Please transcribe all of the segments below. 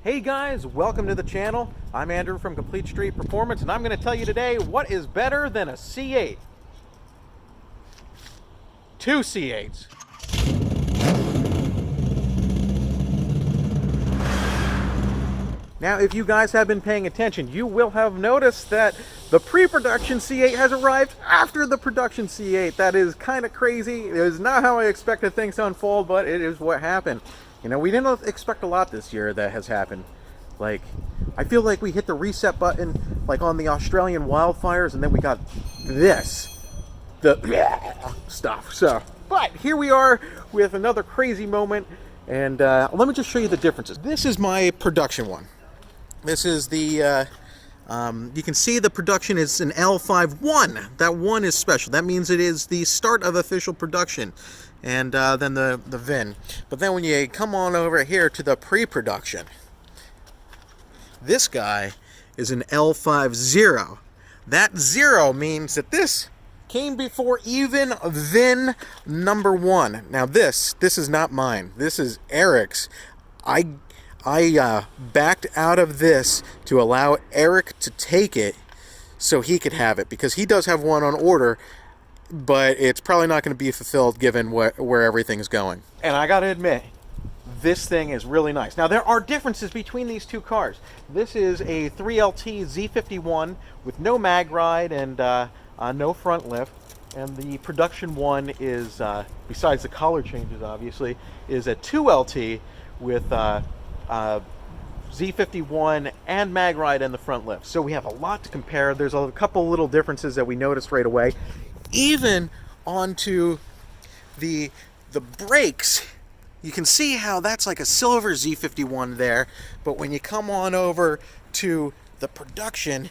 Hey guys, welcome to the channel. I'm Andrew from Complete Street Performance, and I'm going to tell you today what is better than a C8. Two C8s. Now, if you guys have been paying attention, you will have noticed that the pre-production C8 has arrived after the production C8. That is kind of crazy. It is not how I expected things to unfold, but it is what happened. You know, we didn't expect a lot this year that has happened. Like, I feel like we hit the reset button, like on the Australian wildfires, and then we got this, the stuff. So, but here we are with another crazy moment, and let me just show you the differences. This is my production one. This is the, you can see the production is an L51. That one is special. That means it is the start of official production. And then the VIN. But then when you come on over here to the pre-production, this guy is an L50. That 0 means that this came before even VIN number 1. Now this is not mine. This is Eric's. I backed out of this to allow Eric to take it so he could have it, because he does have one on order, but it's probably not going to be fulfilled given where everything's going. And I got to admit, this thing is really nice. Now, there are differences between these two cars. This is a 3LT Z51 with no mag ride and no front lift. And the production one is, besides the color changes obviously, is a 2LT with Z51 and mag ride and the front lift. So we have a lot to compare. There's a couple little differences that we noticed right away. Even onto the brakes, you can see how that's like a silver Z51 there, but when you come on over to the production,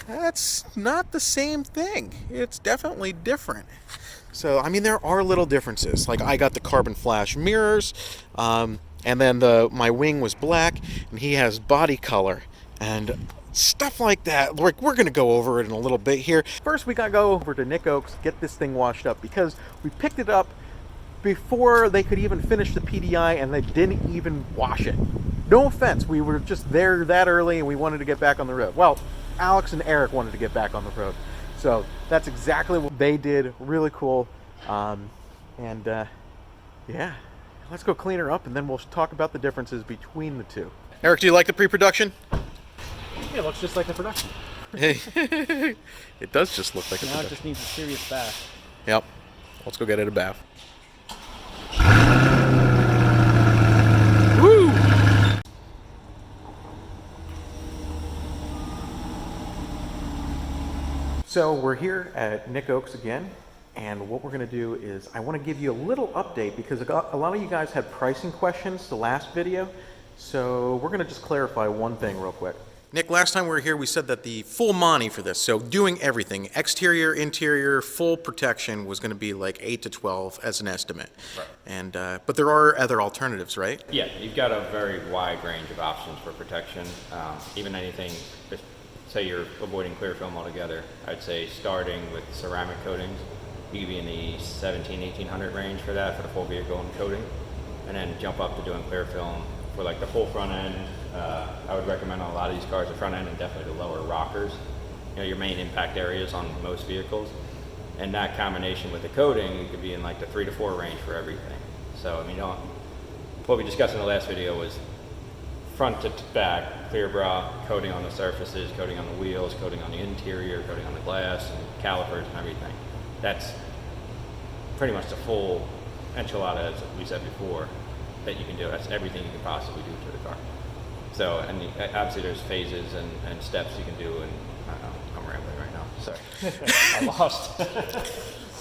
that's not the same thing. It's definitely different. So I mean, there are little differences. Like, I got the carbon flash mirrors, and then my wing was black and he has body color and stuff like that. Like, we're going to go over it in a little bit here. First, we got to go over to Nick Oaks, get this thing washed up, because we picked it up before they could even finish the PDI, and they didn't even wash it. No offense, we were just there that early and we wanted to get back on the road. Well, Alex and Eric wanted to get back on the road. So that's exactly what they did. Really cool. Yeah, let's go clean her up and then we'll talk about the differences between the two. Eric, do you like the pre-production? Yeah, it looks just like the production. It does just look like a production. Now it just needs a serious bath. Yep. Let's go get it a bath. Woo! So we're here at Nick Oaks again, and what we're going to do is I want to give you a little update, because a lot of you guys had pricing questions the last video, so we're going to just clarify one thing real quick. Nick, last time we were here, we said that the full Monty for this, so doing everything, exterior, interior, full protection, was going to be like 8 to 12 as an estimate. Right. And but there are other alternatives, right? Yeah, you've got a very wide range of options for protection. Even anything, say you're avoiding clear film altogether, I'd say starting with ceramic coatings, you could be in the 1,700–1,800 range for that, for the full vehicle and coating, and then jump up to doing clear film for like the full front end. I would recommend on a lot of these cars the front end and definitely the lower rockers, you know, your main impact areas on most vehicles. And that combination with the coating, you could be in like the 3 to 4 range for everything. So I mean, what we discussed in the last video was front to back, clear bra, coating on the surfaces, coating on the wheels, coating on the interior, coating on the glass, and calipers and everything. That's pretty much the full enchilada, as we said before, that you can do. That's everything you can possibly do to the car. So, and obviously there's phases and steps you can do, and I don't know, I'm rambling right now, sorry. I lost.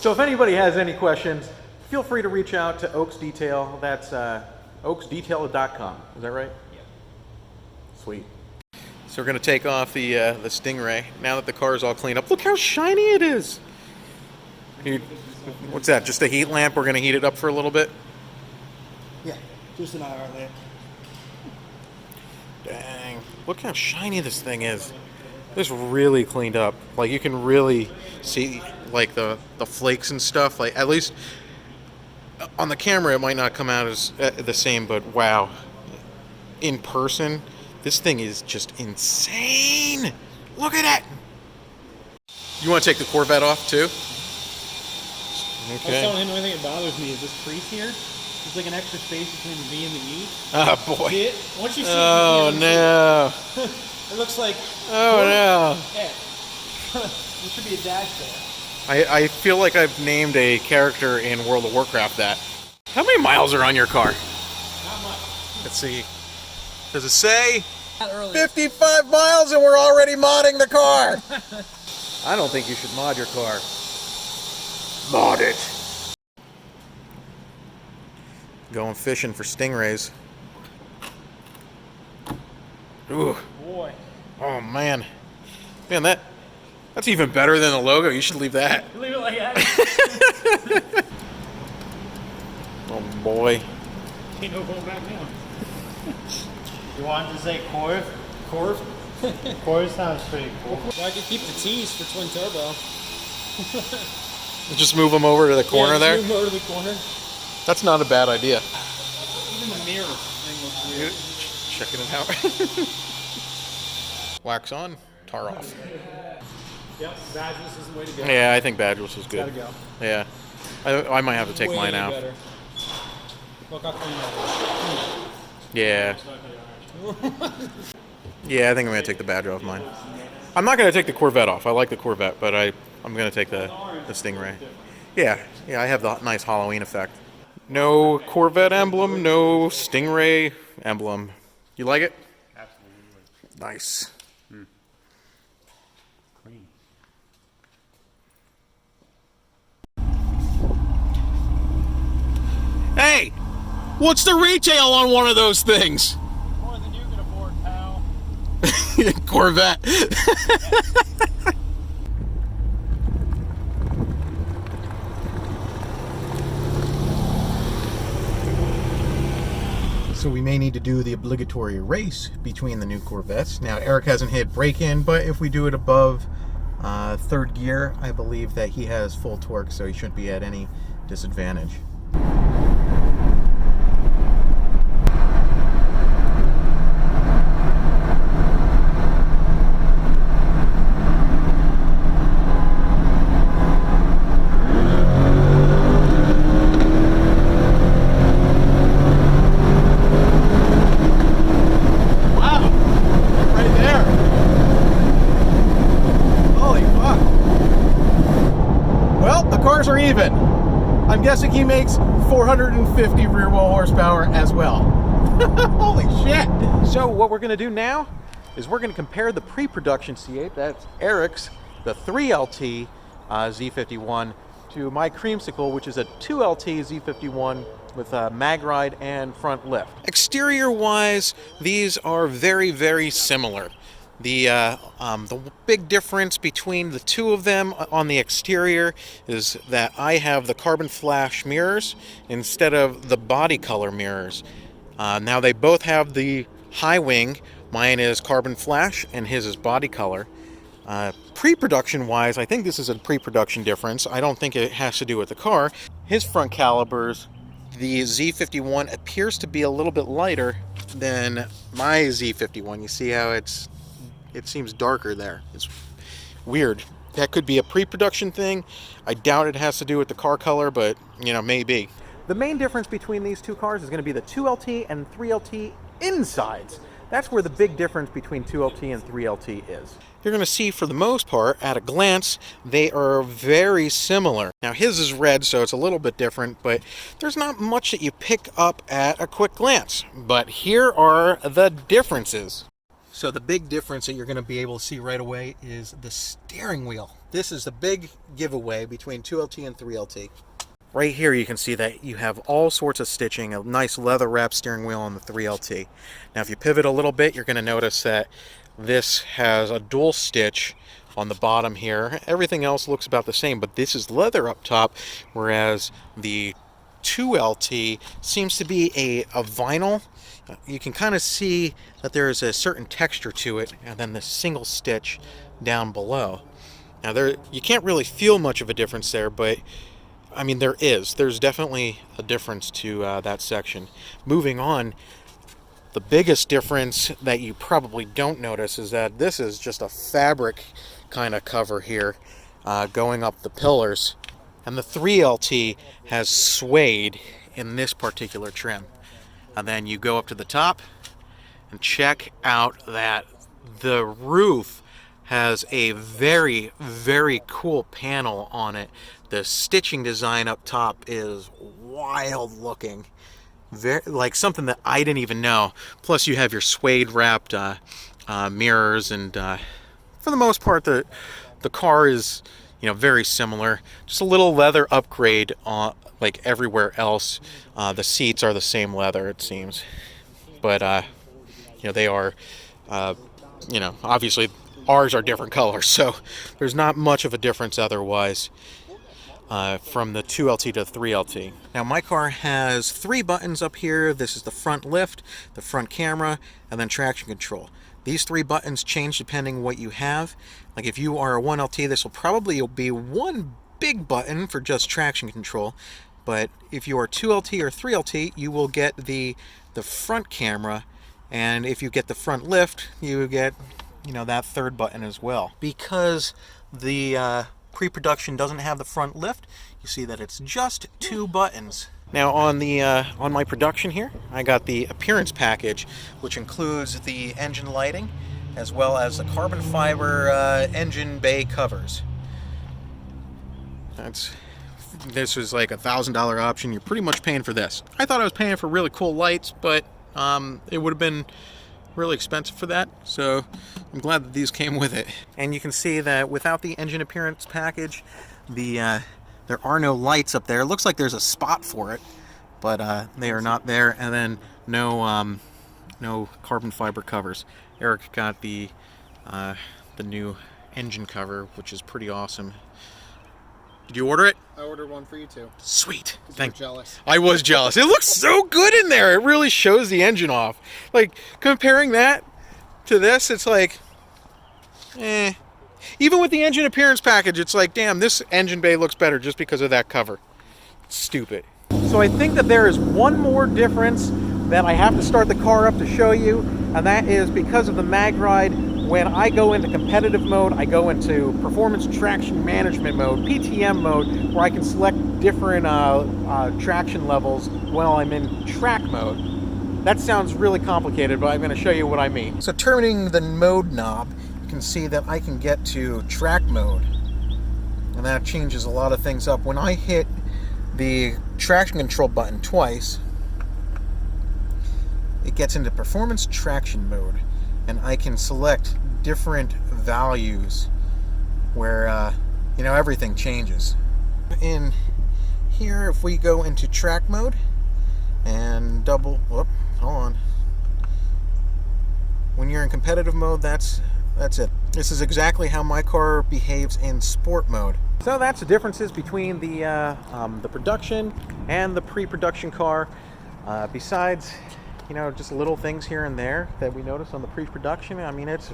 So if anybody has any questions, feel free to reach out to Oaks Detail. That's oaksdetail.com. Is that right? Yeah. Sweet. So we're going to take off the Stingray now that the car is all cleaned up. Look how shiny it is. What's that, just a heat lamp? We're going to heat it up for a little bit? Yeah, just an IR lamp. Dang, look how shiny this thing is. This really cleaned up. Like, you can really see like the flakes and stuff. Like, at least on the camera it might not come out as the same, but wow. in person, this thing is just insane. Look at it. You want to take the Corvette off too? I was Okay. telling him the only thing that bothers me is this crease here. There's like an extra space between the V and the E. Oh boy. See it? Once you see Oh it, you no. see it. It looks like. Oh no. Yeah. There should be a dash there. I feel like I've named a character in World of Warcraft that. How many miles are on your car? Not much. Let's see. Does it say? Not early. 55 miles and we're already modding the car. I don't think you should mod your car. Mod it. Going fishing for stingrays. Ooh. Boy. Oh man. Man, that's even better than the logo. You should leave that. Leave it like that. Oh boy. Ain't no going back now. You wanted to say Corv? Corv? Corv sounds pretty cool. Well, I could keep the T's for twin turbo. Just move them over to the corner Yeah, there. just move over to the corner. That's not a bad idea. Even the mirror thing looks weird. Checking it out. Wax on, tar off. Yep, badgeless is the way to go. Yeah, I think badgeless is good. Gotta go. Yeah, I might have to take Way mine out. better. Look how clean that Yeah. Yeah, I think I'm gonna take the badge off mine. I'm not gonna take the Corvette off. I like the Corvette, but I'm gonna take the Stingray. Yeah, I have the nice Halloween effect. No Corvette emblem, no Stingray emblem. You like it? Absolutely. Nice. Clean. Hey, what's the retail on one of those things? More than you can afford, pal. Corvette. So we may need to do the obligatory race between the new Corvettes. Now Eric hasn't hit break-in, but if we do it above third gear, I believe that he has full torque, so he shouldn't be at any disadvantage. Are even. I'm guessing he makes 450 rear wheel horsepower as well. Holy shit! So what we're going to do now is we're going to compare the pre-production C8, that's Eric's, the 3LT Z51, to my creamsicle, which is a 2LT Z51 with a mag ride and front lift. Exterior wise, these are very, very similar. The big difference between the two of them on the exterior is that I have the carbon flash mirrors instead of the body color mirrors. Now they both have the high wing. Mine is carbon flash and his is body color. Pre-production wise, I think this is a pre-production difference. I don't think it has to do with the car. His front calipers, the Z51 appears to be a little bit lighter than my Z51. You see how it seems darker there. It's weird. That could be a pre-production thing. I doubt it has to do with the car color, but maybe. The main difference between these two cars is going to be the 2LT and 3LT insides. That's where the big difference between 2LT and 3LT is. You're going to see, for the most part, at a glance, they are very similar. Now his is red, so it's a little bit different, but there's not much that you pick up at a quick glance. But here are the differences. So the big difference that you're going to be able to see right away is the steering wheel. This is the big giveaway between 2LT and 3LT. Right here you can see that you have all sorts of stitching, a nice leather wrap steering wheel on the 3LT. Now if you pivot a little bit, you're going to notice that this has a dual stitch on the bottom here. Everything else looks about the same, but this is leather up top, whereas the 2LT seems to be a vinyl. You can kind of see that there is a certain texture to it, and then the single stitch down below. Now you can't really feel much of a difference there, but I mean there's definitely a difference to that section. Moving on, The biggest difference that you probably don't notice is that this is just a fabric kind of cover here going up the pillars. And the 3LT has suede in this particular trim. And then you go up to the top and check out that the roof has a very, very cool panel on it. The stitching design up top is wild looking. Very, like something that I didn't even know. Plus you have your suede wrapped mirrors, and for the most part the car is, you know, very similar. Just a little leather upgrade on like everywhere else. The seats are the same leather, it seems, but you know, they are you know, obviously ours are different colors, so there's not much of a difference otherwise from the 2LT to the 3LT. Now my car has 3 buttons up here. This is the front lift, the front camera, and then traction control. These 3 buttons change depending what you have. Like if you are a 1LT, this will probably be one big button for just traction control. But if you are 2LT or 3LT, you will get the front camera, and if you get the front lift, you get, you know, that 3rd button as well. Because the pre-production doesn't have the front lift, you see that it's just 2 buttons. Now on the on my production here, I got the appearance package, which includes the engine lighting as well as the carbon fiber engine bay covers. This was like $1,000 option. You're pretty much paying for this. I thought I was paying for really cool lights, but it would have been really expensive for that, so I'm glad that these came with it. And you can see that without the engine appearance package, there are no lights up there. It looks like there's a spot for it, but they are not there. And then no carbon fiber covers. Eric got the new engine cover, which is pretty awesome. Did you order it? I ordered one for you too. Sweet. Thank you. Jealous. I was jealous. It looks so good in there. It really shows the engine off. Like, comparing that to this, it's like, eh. Even with the engine appearance package, it's like, damn, this engine bay looks better just because of that cover. It's stupid. So I think that there is one more difference that I have to start the car up to show you, and that is because of the MagRide. When I go into competitive mode, I go into performance traction management mode, PTM mode, where I can select different traction levels while I'm in track mode. That sounds really complicated, but I'm going to show you what I mean. So turning the mode knob, you can see that I can get to track mode, and that changes a lot of things up. When I hit the traction control button twice, it gets into performance traction mode, and I can select different values where you know, everything changes. In here, if we go into track mode and hold on. When you're in competitive mode, that's it. This is exactly how my car behaves in sport mode. So that's the differences between the production and the pre-production car. Besides, you know, just little things here and there that we notice on the pre-production. I mean, it's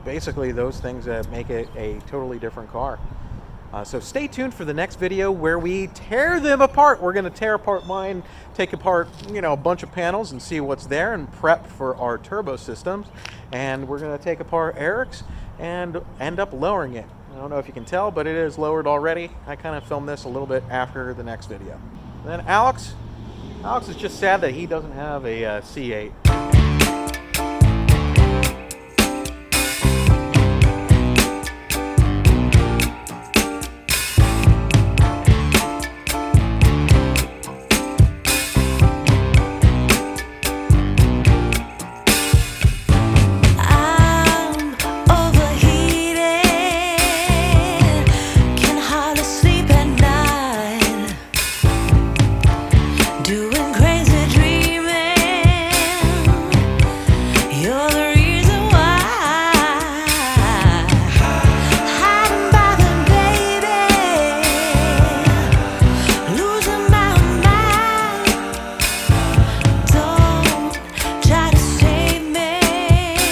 basically those things that make it a totally different car. So stay tuned for the next video where we tear them apart. We're going to tear apart mine, take apart, you know, a bunch of panels and see what's there and prep for our turbo systems. And we're going to take apart Eric's and end up lowering it. I don't know if you can tell, but it is lowered already. I kind of filmed this a little bit after the next video. And then Alex is just sad that he doesn't have a C8.